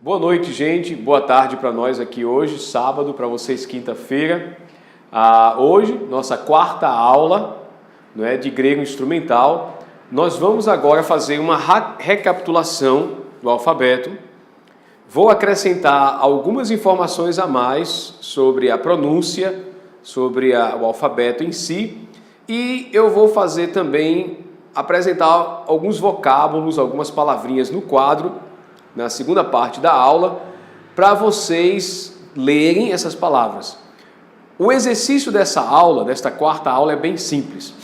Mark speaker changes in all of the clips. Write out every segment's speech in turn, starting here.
Speaker 1: Boa noite, gente. Boa tarde para nós aqui hoje, sábado, para vocês quinta-feira. Hoje, nossa quarta aula, não é, de grego instrumental. Nós vamos agora fazer uma recapitulação do alfabeto. Vou acrescentar algumas informações a mais sobre a pronúncia, sobre o alfabeto em si. E eu vou fazer também, apresentar alguns vocábulos, algumas palavrinhas no quadro, na segunda parte da aula, para vocês lerem essas palavras. O exercício dessa aula, desta quarta aula, é bem simples.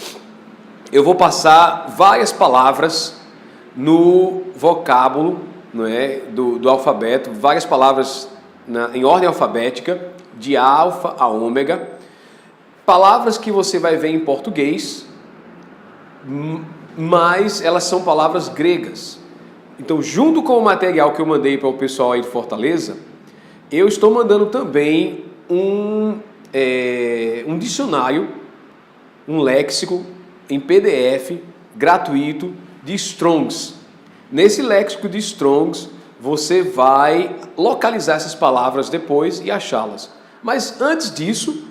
Speaker 1: Eu vou passar várias palavras no vocábulo, não é, do alfabeto, várias palavras em ordem alfabética, de alfa a ômega, palavras que você vai ver em português, mas elas são palavras gregas. Então, junto com o material que eu mandei para o pessoal aí de Fortaleza, eu estou mandando também um dicionário, um léxico em PDF gratuito de Strongs. Nesse léxico de Strongs, você vai localizar essas palavras depois e achá-las. Mas antes disso,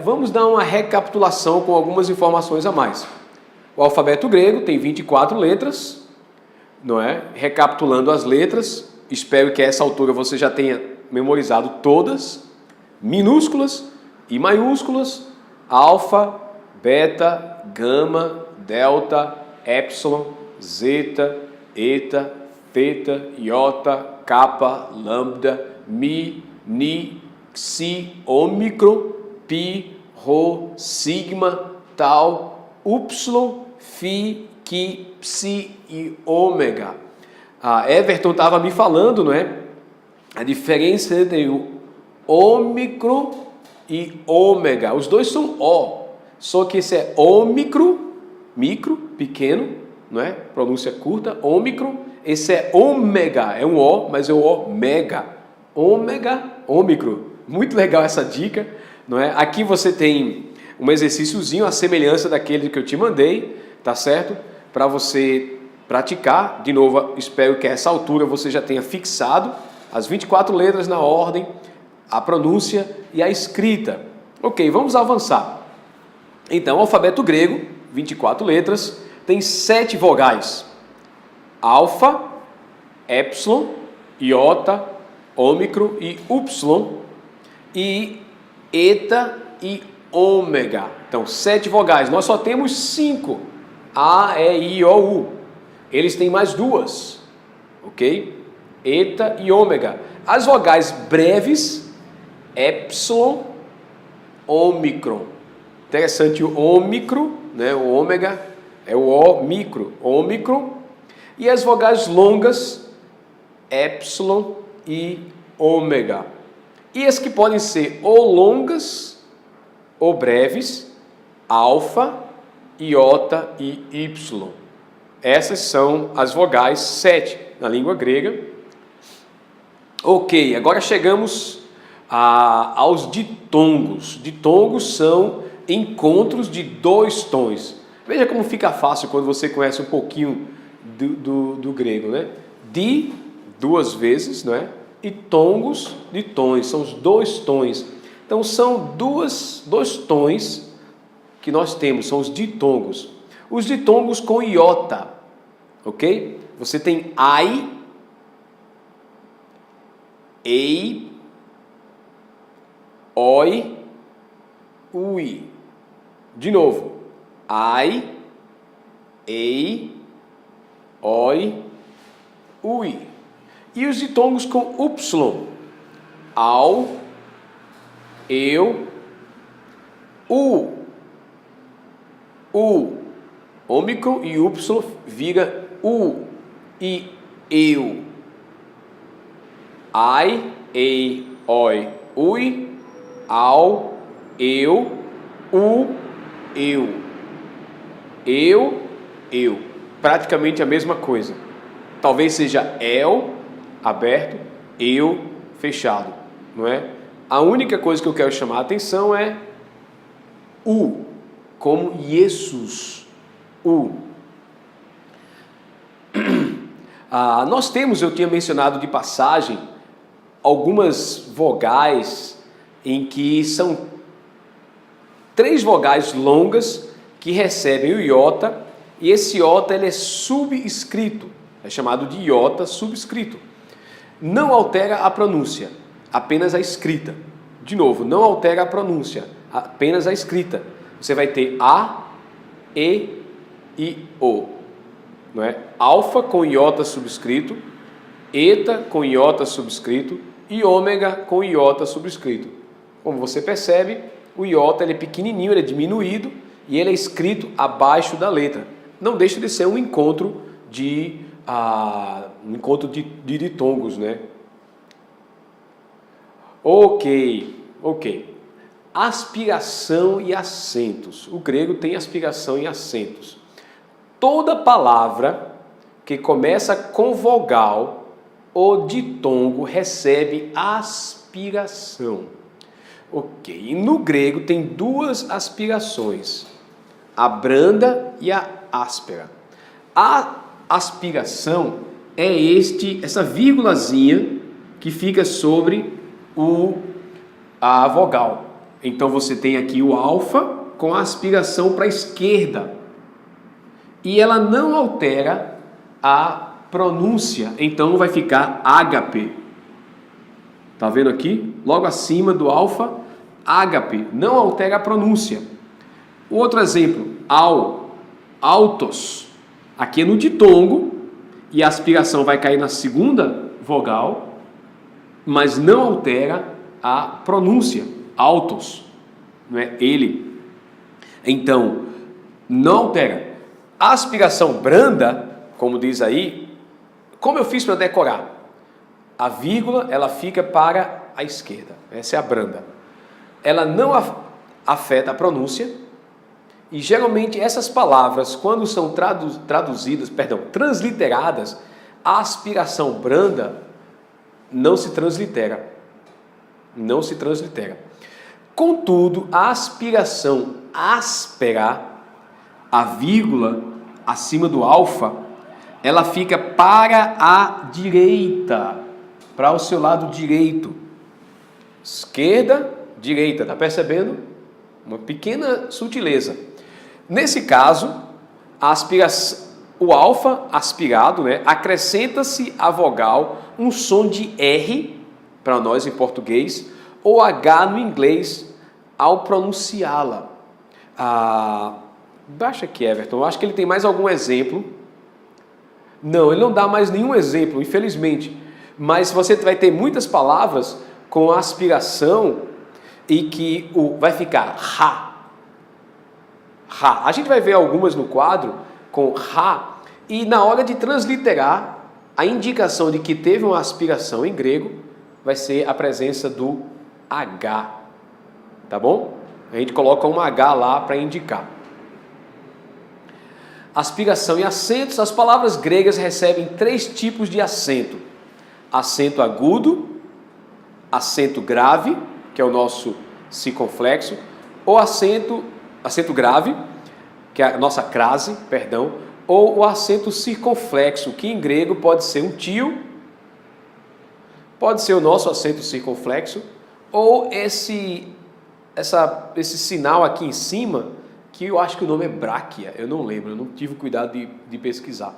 Speaker 1: vamos dar uma recapitulação com algumas informações a mais. O alfabeto grego tem 24 letras. Recapitulando as letras, espero que a essa altura você já tenha memorizado todas, minúsculas e maiúsculas, alfa, beta, gama, delta, epsilon, zeta, eta, theta, iota, kappa, lambda, mi, ni, xi, ômicron, pi, rho, sigma, tau, upsilon, phi, Ki, Psi e Ômega. Everton estava me falando, a diferença entre o Ômicron e Ômega. Os dois são O, só que esse é Ômicron, micro, pequeno, pronúncia curta, Ômicron. Esse é Ômega, é um O, mas é o Ômega. Ômega, Ômicron. Muito legal essa dica, Aqui você tem um exercíciozinho, a semelhança daquele que eu te mandei, tá certo? Para você praticar. De novo, espero que a essa altura você já tenha fixado as 24 letras na ordem, a pronúncia e a escrita. Ok, vamos avançar. Então, o alfabeto grego, 24 letras, tem 7 vogais. Alfa, epsilon, iota, ômicron e upsilon, e eta e ômega. Então, 7 vogais. Nós só temos 5. A, E, I, O, U. Eles têm mais 2, ok? Eta e ômega. As vogais breves, epsilon, ômicron. Interessante o ômicron, o ômega é o O micro, ômicron. E as vogais longas, epsilon e ômega. E as que podem ser ou longas ou breves, alfa, iota e y. Essas são as vogais 7 na língua grega. Ok, agora chegamos aos ditongos. Ditongos são encontros de 2 tons. Veja como fica fácil quando você conhece um pouquinho do grego, Di, 2 vezes, E tongos, de tons, são os 2 tons. Então são dois tons que nós temos, são os ditongos. Os ditongos com iota, ok? Você tem ai, ei, oi, ui. De novo, ai, ei, oi, ui. E os ditongos com upsilon, ao, eu, u. Ômicron e upsilon vira u e eu. Ai, ei, oi, ui, ao, eu, u, eu. Eu. Praticamente a mesma coisa. Talvez seja el, aberto, eu, fechado, A única coisa que eu quero chamar a atenção é u, como Jesus, u. Nós temos, eu tinha mencionado de passagem, algumas vogais em que são 3 vogais longas que recebem o iota, e esse iota ele é subscrito, é chamado de iota subscrito. Não altera a pronúncia, apenas a escrita. De novo, não altera a pronúncia, apenas a escrita. Você vai ter A, E e O. Não é? Alfa com iota subscrito, eta com iota subscrito e ômega com iota subscrito. Como você percebe, o iota ele é pequenininho, ele é diminuído e ele é escrito abaixo da letra. Não deixa de ser um encontro de ditongos, né? Ok. Aspiração e acentos. O grego tem aspiração e acentos. Toda palavra que começa com vogal ou ditongo recebe aspiração. Ok. E no grego tem 2 aspirações, a branda e a áspera. A aspiração é essa vírgulazinha que fica sobre a vogal. Então você tem aqui o alfa com a aspiração para a esquerda. E ela não altera a pronúncia, então vai ficar ágape. Tá vendo aqui? Logo acima do alfa, ágape, não altera a pronúncia. Outro exemplo, altos. Aqui é no ditongo e a aspiração vai cair na segunda vogal, mas não altera a pronúncia. Altos, não é ele. Então, não altera. A aspiração branda, como diz aí, como eu fiz para decorar? A vírgula, ela fica para a esquerda. Essa é a branda. Ela não afeta a pronúncia. E geralmente essas palavras, quando são transliteradas, a aspiração branda não se translitera. Não se translitera. Contudo, a aspiração áspera, a vírgula acima do alfa, ela fica para a direita, para o seu lado direito. Esquerda, direita, tá percebendo? Uma pequena sutileza. Nesse caso, o alfa aspirado, né, acrescenta-se à vogal um som de R, para nós em português, ou H no inglês, ao pronunciá-la. Baixa aqui, Everton, eu acho que ele tem mais algum exemplo. Não, ele não dá mais nenhum exemplo, infelizmente. Mas você vai ter muitas palavras com aspiração e que vai ficar ra. A gente vai ver algumas no quadro com ra, e na hora de transliterar, a indicação de que teve uma aspiração em grego vai ser a presença do H, tá bom? A gente coloca um H lá para indicar. Aspiração e acentos. As palavras gregas recebem 3 tipos de acento: acento agudo, acento grave, que é o nosso circunflexo, ou acento grave, que é a nossa crase, ou o acento circunflexo, que em grego pode ser um tio, pode ser o nosso acento circunflexo, ou esse sinal aqui em cima, que eu acho que o nome é bráquia, eu não lembro, eu não tive cuidado de pesquisar.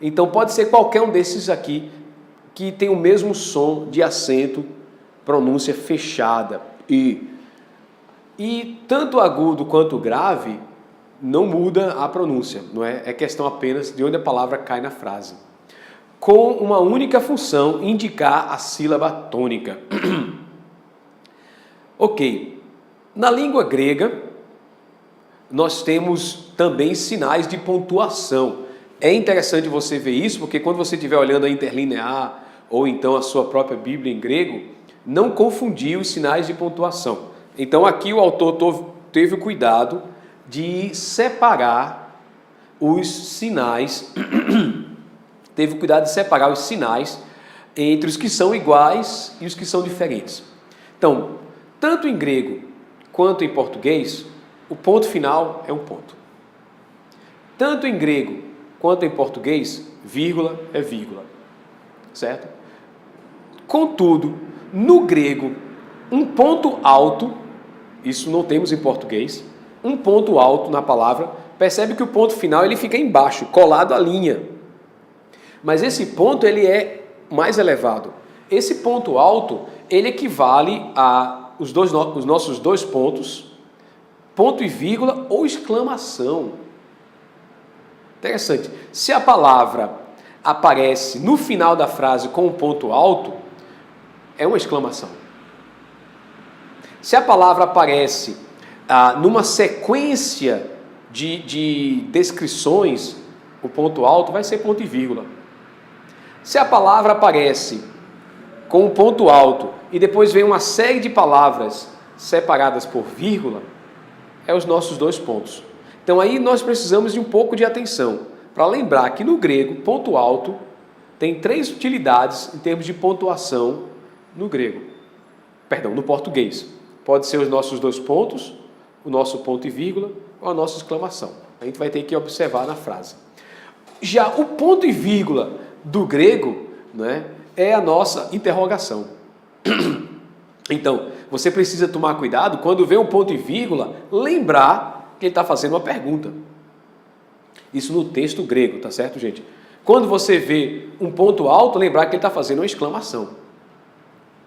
Speaker 1: Então pode ser qualquer um desses aqui, que tem o mesmo som de acento, pronúncia fechada. E tanto agudo quanto grave não muda a pronúncia, não é? É questão apenas de onde a palavra cai na frase. Com uma única função, indicar a sílaba tônica. Ok. Na língua grega, nós temos também sinais de pontuação. É interessante você ver isso, porque quando você estiver olhando a interlinear ou então a sua própria Bíblia em grego, não confundir os sinais de pontuação. Então aqui o autor teve o cuidado de separar os sinais, entre os que são iguais e os que são diferentes. Então, tanto em grego quanto em português, o ponto final é um ponto. Tanto em grego quanto em português, vírgula é vírgula, certo? Contudo, no grego, um ponto alto, isso não temos em português, um ponto alto na palavra, percebe que o ponto final ele fica embaixo, colado à linha. Mas esse ponto ele é mais elevado. Esse ponto alto, ele equivale a os nossos dois pontos, ponto e vírgula ou exclamação. Interessante. Se a palavra aparece no final da frase com um ponto alto, é uma exclamação. Se a palavra aparece numa sequência de descrições, o ponto alto vai ser ponto e vírgula. Se a palavra aparece com um ponto alto e depois vem uma série de palavras separadas por vírgula, é os nossos dois pontos. Então aí nós precisamos de um pouco de atenção para lembrar que no grego, ponto alto tem 3 utilidades em termos de pontuação no grego. Perdão, no português. Pode ser os nossos dois pontos, o nosso ponto e vírgula ou a nossa exclamação. A gente vai ter que observar na frase. Já o ponto e vírgula do grego, né, é a nossa interrogação. Então, você precisa tomar cuidado quando vê um ponto e vírgula, lembrar que ele está fazendo uma pergunta. Isso no texto grego, tá certo, gente? Quando você vê um ponto alto, lembrar que ele está fazendo uma exclamação.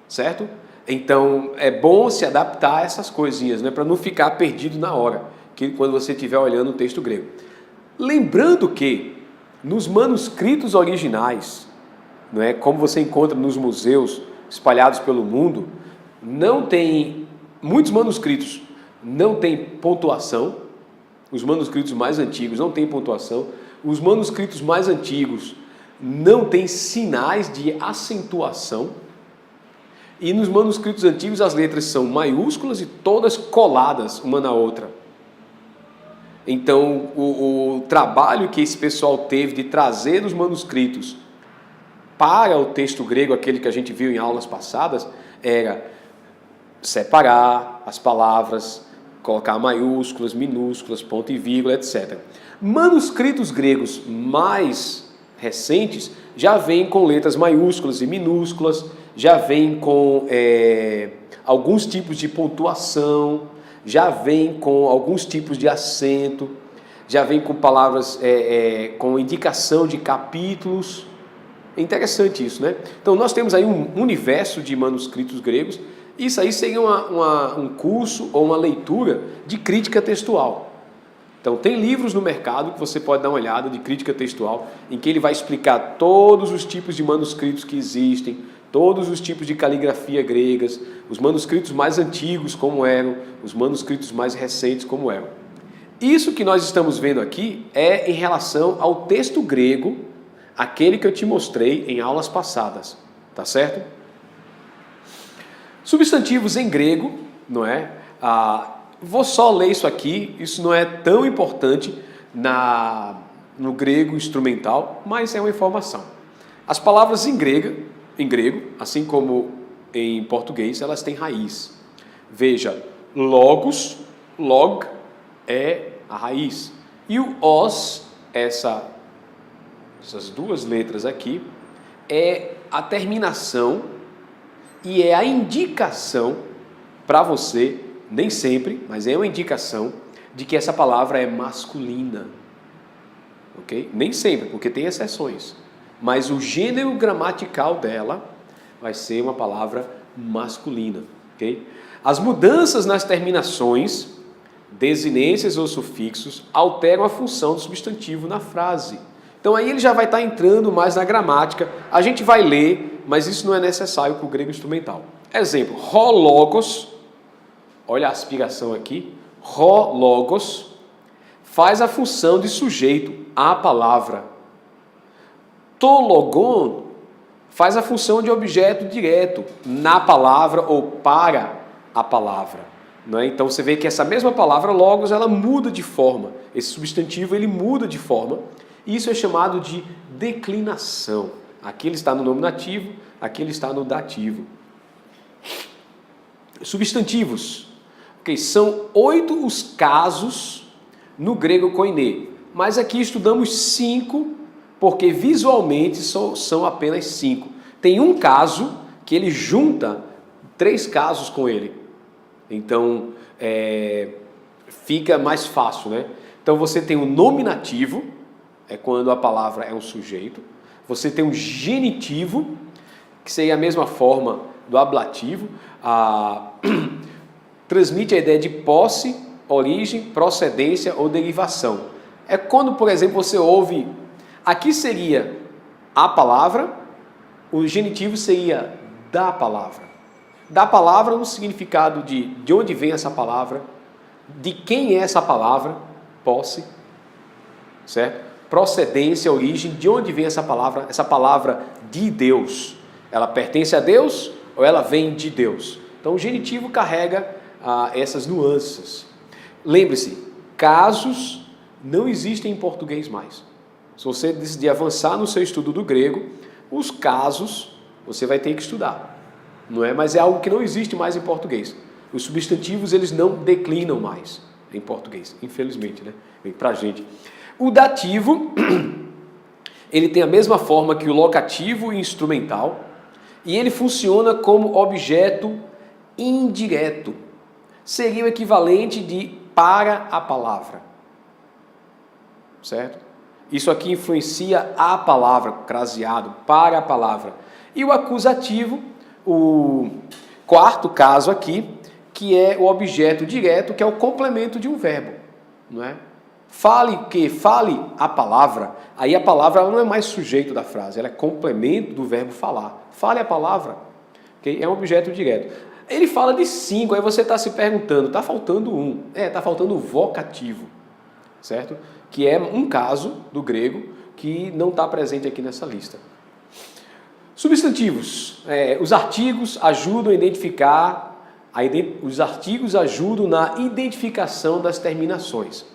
Speaker 1: Certo? Então, é bom se adaptar a essas coisinhas, né, para não ficar perdido na hora, quando você estiver olhando o texto grego. Lembrando que, nos manuscritos originais, não é, como você encontra nos museus espalhados pelo mundo, muitos manuscritos não têm pontuação. Os manuscritos mais antigos não têm pontuação. Os manuscritos mais antigos não têm sinais de acentuação. E nos manuscritos antigos as letras são maiúsculas e todas coladas uma na outra. Então o trabalho que esse pessoal teve de trazer os manuscritos para o texto grego, aquele que a gente viu em aulas passadas, era separar as palavras, colocar maiúsculas, minúsculas, ponto e vírgula, etc. Manuscritos gregos mais recentes já vêm com letras maiúsculas e minúsculas, já vêm com alguns tipos de pontuação, já vêm com alguns tipos de acento, já vêm com palavras com indicação de capítulos. É interessante isso, né? Então nós temos aí um universo de manuscritos gregos. Isso aí seria um curso ou uma leitura de crítica textual. Então tem livros no mercado que você pode dar uma olhada de crítica textual, em que ele vai explicar todos os tipos de manuscritos que existem, todos os tipos de caligrafia gregas, os manuscritos mais antigos como eram, os manuscritos mais recentes como eram. Isso que nós estamos vendo aqui é em relação ao texto grego, aquele que eu te mostrei em aulas passadas, tá certo? Substantivos em grego, não é? Vou só ler isso aqui, isso não é tão importante no grego instrumental, mas é uma informação. As palavras em grego, assim como em português, elas têm raiz. Veja, logos, log é a raiz. E o os, essas duas letras aqui, é a terminação e é a indicação para você, nem sempre, mas é uma indicação de que essa palavra é masculina. Ok? Nem sempre, porque tem exceções. Mas o gênero gramatical dela vai ser uma palavra masculina. Ok? As mudanças nas terminações, desinências ou sufixos, alteram a função do substantivo na frase. Então aí ele já vai estar entrando mais na gramática. A gente vai ler, mas isso não é necessário para o grego instrumental. Exemplo, ho logos, olha a aspiração aqui, ho logos, faz a função de sujeito, a palavra. To logon faz a função de objeto direto, na palavra ou para a palavra. Não é? Então você vê que essa mesma palavra logos, ela muda de forma. Esse substantivo ele muda de forma. E isso é chamado de declinação. Aqui ele está no nominativo, aqui ele está no dativo. Substantivos. Okay, são 8 os casos no grego koiné. Mas aqui estudamos 5 porque visualmente são apenas 5. Tem um caso que ele junta 3 casos com ele. Então, fica mais fácil, né? Então você tem o nominativo, é quando a palavra é um sujeito. Você tem o genitivo, que seria a mesma forma do ablativo. Transmite a ideia de posse, origem, procedência ou derivação. É quando, por exemplo, você ouve... Aqui seria a palavra, o genitivo seria da palavra. Da palavra no significado de onde vem essa palavra, de quem é essa palavra, posse, certo? Procedência, origem, de onde vem essa palavra de Deus. Ela pertence a Deus ou ela vem de Deus? Então o genitivo carrega essas nuances. Lembre-se, casos não existem em português mais. Se você decidir avançar no seu estudo do grego, os casos você vai ter que estudar. Não é? Mas é algo que não existe mais em português. Os substantivos eles não declinam mais em português, infelizmente, né? Para a gente. O dativo, ele tem a mesma forma que o locativo e instrumental, e ele funciona como objeto indireto. Seria o equivalente de para a palavra. Certo? Isso aqui influencia a palavra, craseado, para a palavra. E o acusativo, o quarto caso aqui, que é o objeto direto, que é o complemento de um verbo. Não é? Fale a palavra. Aí a palavra ela não é mais sujeito da frase, ela é complemento do verbo falar. Fale a palavra. Okay? É um objeto direto. Ele fala de 5, aí você está se perguntando, está faltando um. Está faltando o vocativo. Certo? Que é um caso do grego que não está presente aqui nessa lista. Substantivos. Os artigos ajudam a identificar, os artigos ajudam na identificação das terminações.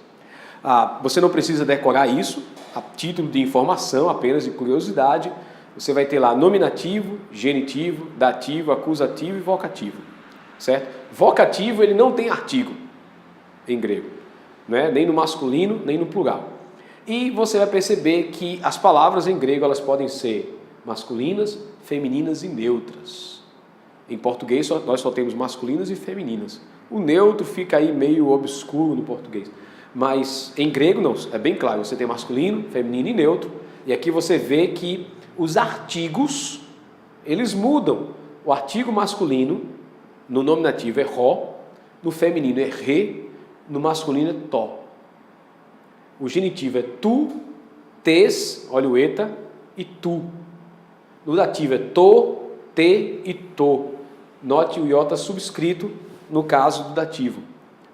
Speaker 1: Você não precisa decorar isso, a título de informação, apenas de curiosidade. Você vai ter lá nominativo, genitivo, dativo, acusativo e vocativo. Certo? Vocativo ele não tem artigo em grego. Né? Nem no masculino, nem no plural. E você vai perceber que as palavras em grego elas podem ser masculinas, femininas e neutras. Em português nós só temos masculinas e femininas. O neutro fica aí meio obscuro no português. Mas em grego não, é bem claro, você tem masculino, feminino e neutro. E aqui você vê que os artigos, eles mudam. O artigo masculino, no nominativo é ró, no feminino é re, no masculino é tó. O genitivo é tu, tes, olha o eta, e tu. No dativo é to, te e to. Note o iota subscrito no caso do dativo.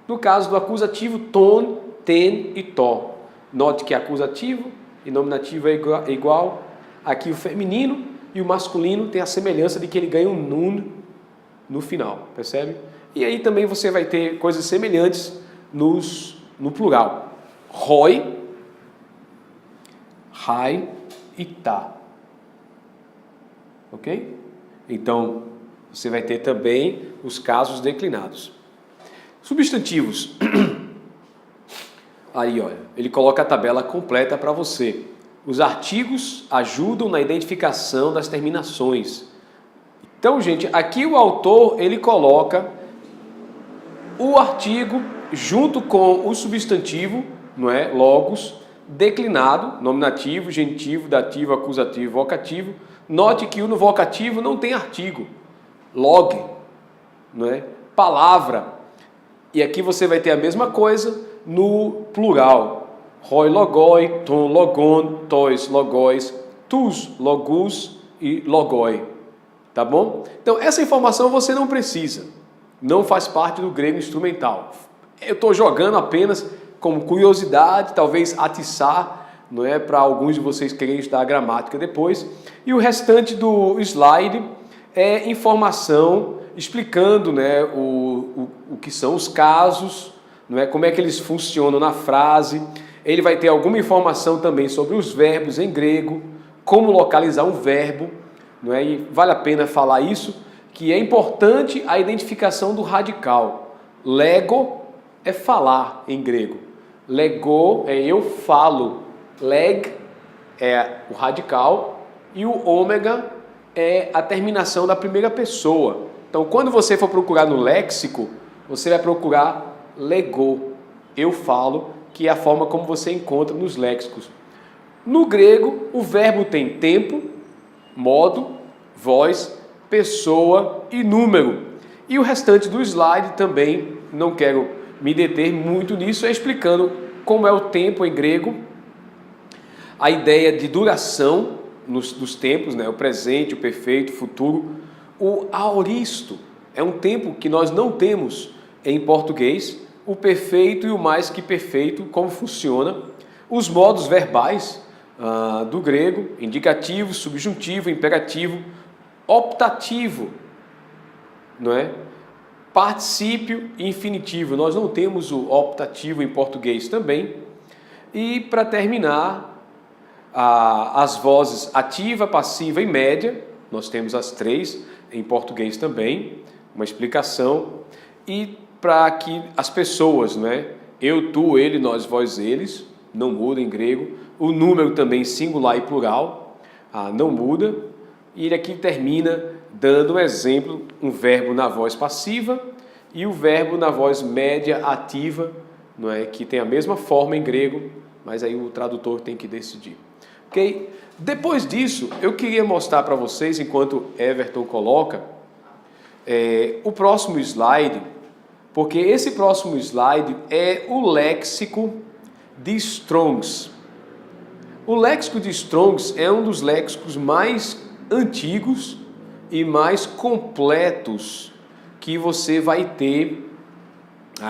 Speaker 1: No caso do acusativo, ton, ten e tó. Note que acusativo e nominativo é igual. Aqui o feminino e o masculino tem a semelhança de que ele ganha um nun no final, percebe? E aí também você vai ter coisas semelhantes no plural. Roi, rai e tá. Ok? Então, você vai ter também os casos declinados. Substantivos. Aí, olha, ele coloca a tabela completa para você. Os artigos ajudam na identificação das terminações. Então, gente, aqui o autor, ele coloca o artigo junto com o substantivo, não é? Logos, declinado, nominativo, genitivo, dativo, acusativo, vocativo. Note que no vocativo não tem artigo. Log, não é? Palavra. E aqui você vai ter a mesma coisa no plural. Roi, logoi, ton, logon, tois, logóis, tus, logus e logoi. Tá bom? Então, essa informação você não precisa. Não faz parte do grego instrumental. Eu estou jogando apenas como curiosidade, talvez atiçar, não é, para alguns de vocês querem estudar a gramática depois. E o restante do slide é informação explicando, né, o que são os casos, não é, como é que eles funcionam na frase. Ele vai ter alguma informação também sobre os verbos em grego, como localizar um verbo, não é? E vale a pena falar isso, que é importante a identificação do radical. Lego é falar em grego. Lego é eu falo. Leg é o radical e o ômega é a terminação da primeira pessoa. Então, quando você for procurar no léxico, você vai procurar lego, eu falo, que é a forma como você encontra nos léxicos. No grego, o verbo tem tempo, modo, voz, pessoa e número. E o restante do slide também, não quero me deter muito nisso, é explicando como é o tempo em grego, a ideia de duração dos tempos, né? O presente, o perfeito, o futuro. O aoristo é um tempo que nós não temos em português, o perfeito e o mais que perfeito, como funciona. Os modos verbais do grego, indicativo, subjuntivo, imperativo, optativo, não é? Particípio e infinitivo. Nós não temos o optativo em português também. E para terminar, as vozes ativa, passiva e média, nós temos as três em português também, uma explicação. E para que as pessoas, né? Eu, tu, ele, nós, vós, eles, não muda em grego. O número também singular e plural, não muda. E ele aqui termina dando um exemplo, um verbo na voz passiva e o verbo na voz média ativa, não é? Que tem a mesma forma em grego, mas aí o tradutor tem que decidir. Ok? Depois disso, eu queria mostrar para vocês, enquanto Everton coloca, o próximo slide, porque esse próximo slide é o léxico de Strongs. O léxico de Strongs é um dos léxicos mais antigos e mais completos que você vai ter.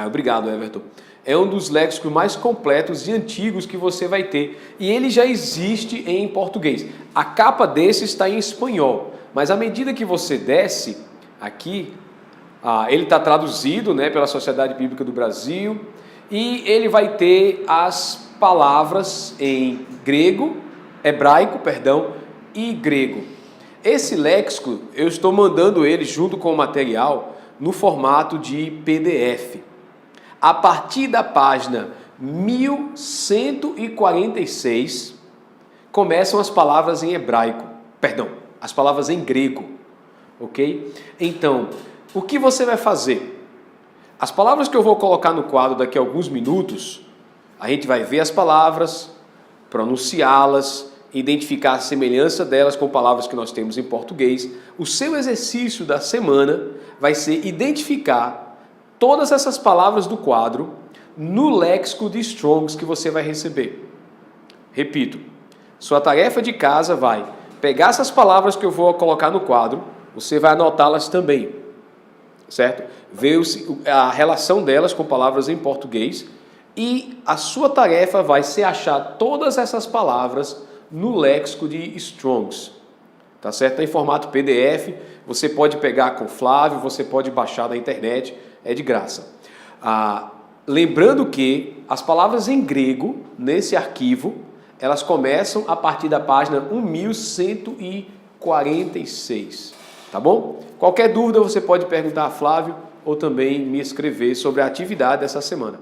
Speaker 1: Obrigado, Everton. É um dos léxicos mais completos e antigos que você vai ter. E ele já existe em português. A capa desse está em espanhol. Mas à medida que você desce aqui, ele está traduzido, né, pela Sociedade Bíblica do Brasil. E ele vai ter as palavras em hebraico, e grego. Esse léxico, eu estou mandando ele junto com o material no formato de PDF. A partir da página 1146, começam as palavras em as palavras em grego, ok? Então, o que você vai fazer? As palavras que eu vou colocar no quadro daqui a alguns minutos, a gente vai ver as palavras, pronunciá-las, identificar a semelhança delas com palavras que nós temos em português. O seu exercício da semana vai ser identificar todas essas palavras do quadro no léxico de Strongs que você vai receber. Repito, sua tarefa de casa vai pegar essas palavras que eu vou colocar no quadro, você vai anotá-las também, certo? Ver a relação delas com palavras em português e a sua tarefa vai ser achar todas essas palavras no léxico de Strongs, tá certo? Em formato PDF, você pode pegar com o Flávio, você pode baixar da internet, é de graça. Lembrando que as palavras em grego, nesse arquivo, elas começam a partir da página 1146, tá bom? Qualquer dúvida você pode perguntar a Flávio ou também me escrever sobre a atividade dessa semana.